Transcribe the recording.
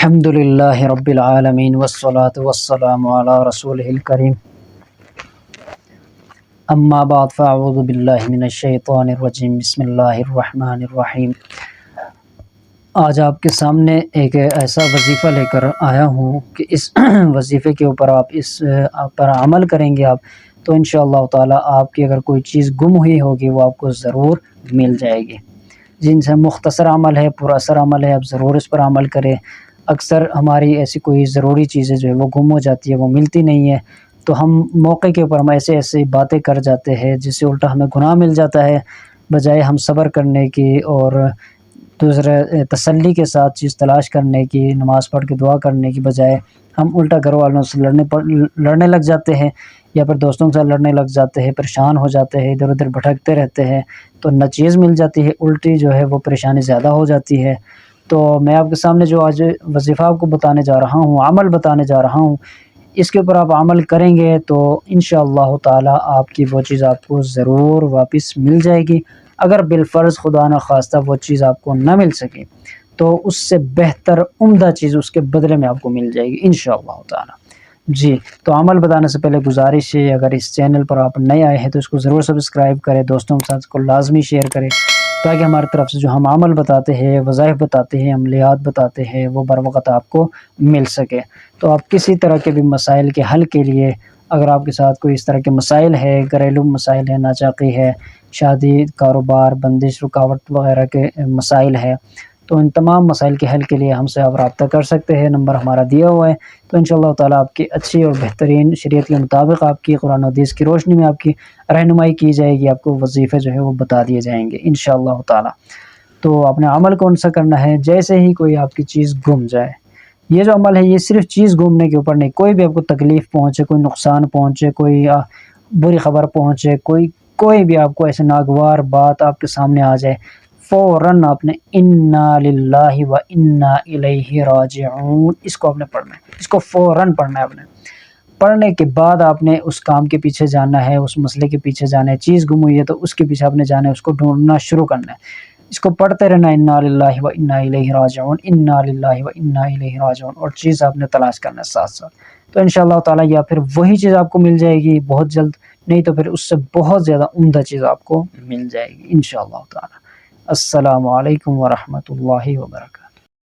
الحمد للہ رب العالمین والصلاة والسلام علی رسولہ الکریم اما بعد فاعوذ باللہ من الشیطان الرجیم بسم اللہ الرحمن الرحیم۔ آج آپ کے سامنے ایک ایسا وظیفہ لے کر آیا ہوں کہ اس وظیفے کے اوپر آپ پر عمل کریں گے تو انشاءاللہ تعالی آپ کی اگر کوئی چیز گم ہوئی ہوگی وہ آپ کو ضرور مل جائے گی۔ جن سے مختصر عمل ہے، پر اثر عمل ہے، آپ ضرور اس پر عمل کریں۔ اکثر ہماری ایسی کوئی ضروری چیزیں جو ہے وہ گم ہو جاتی ہے، وہ ملتی نہیں ہے، تو ہم موقع کے اوپر ہم ایسے باتیں کر جاتے ہیں جس سے الٹا ہمیں گناہ مل جاتا ہے، بجائے ہم صبر کرنے کی اور دوسرے تسلی کے ساتھ چیز تلاش کرنے کی، نماز پڑھ کے دعا کرنے کی بجائے ہم الٹا گھر والوں سے لڑنے لگ جاتے ہیں، یا پھر دوستوں کے ساتھ لڑنے لگ جاتے ہیں، پریشان ہو جاتے ہیں، ادھر ادھر بھٹکتے رہتے ہیں، تو نہ چیز مل جاتی ہے، الٹی جو ہے وہ پریشانی زیادہ ہو جاتی ہے۔ تو میں آپ کے سامنے جو آج وظیفہ آپ کو بتانے جا رہا ہوں، عمل بتانے جا رہا ہوں، اس کے اوپر آپ عمل کریں گے تو انشاءاللہ تعالی آپ کی وہ چیز آپ کو ضرور واپس مل جائے گی۔ اگر بالفرض خدا نخواستہ وہ چیز آپ کو نہ مل سکے تو اس سے بہتر عمدہ چیز اس کے بدلے میں آپ کو مل جائے گی انشاءاللہ تعالی۔ جی، تو عمل بتانے سے پہلے گزارش ہے، اگر اس چینل پر آپ نئے آئے ہیں تو اس کو ضرور سبسکرائب کریں، دوستوں کے ساتھ اس کو لازمی شیئر کریں، تاکہ ہماری طرف سے جو ہم عمل بتاتے ہیں، وظائف بتاتے ہیں، عملیات بتاتے ہیں، وہ بر وقت آپ کو مل سکے۔ تو آپ کسی طرح کے بھی مسائل کے حل کے لیے، اگر آپ کے ساتھ کوئی اس طرح کے مسائل ہے، گھریلو مسائل ہے، ناچاقی ہے، شادی، کاروبار، بندش، رکاوٹ وغیرہ کے مسائل ہے، تو ان تمام مسائل کے حل کے لیے ہم سے آپ رابطہ کر سکتے ہیں، نمبر ہمارا دیا ہوا ہے۔ تو انشاءاللہ تعالی آپ کی اچھی اور بہترین شریعت کے مطابق آپ کی قرآن و حدیث کی روشنی میں آپ کی رہنمائی کی جائے گی، آپ کو وظیفے جو ہے وہ بتا دیے جائیں گے انشاءاللہ تعالی۔ تو اپنے عمل کون سا کرنا ہے؟ جیسے ہی کوئی آپ کی چیز گم جائے، یہ جو عمل ہے یہ صرف چیز گمنے کے اوپر نہیں، کوئی بھی آپ کو تکلیف پہنچے، کوئی نقصان پہنچے، کوئی بری خبر پہنچے، کوئی بھی آپ کو ایسے ناگوار بات آپ کے سامنے آ جائے، فوراً آپ نے انا للہ و انا الیہ راجعون اس کو آپ نے پڑھنا ہے، اس کو فوراً پڑھنا ہے۔ آپ نے پڑھنے کے بعد آپ نے اس کام کے پیچھے جانا ہے، اس مسئلے کے پیچھے جانا ہے، چیز گم ہوئی ہے تو اس کے پیچھے آپ نے جانا ہے، اس کو ڈھونڈنا شروع کرنا ہے، اس کو پڑھتے رہنا، انا للہ و انا الیہ راجعون، انا للہ و انا الیہ راجعون، اور چیز آپ نے تلاش کرنا ہے ساتھ ساتھ۔ تو انشاءاللہ تعالی یا پھر وہی چیز آپ کو مل جائے گی بہت جلد، نہیں تو پھر اس سے بہت زیادہ عمدہ چیز آپ کو مل جائے گی انشاءاللہ تعالی۔ السلام علیکم ورحمۃ اللہ وبرکاتہ۔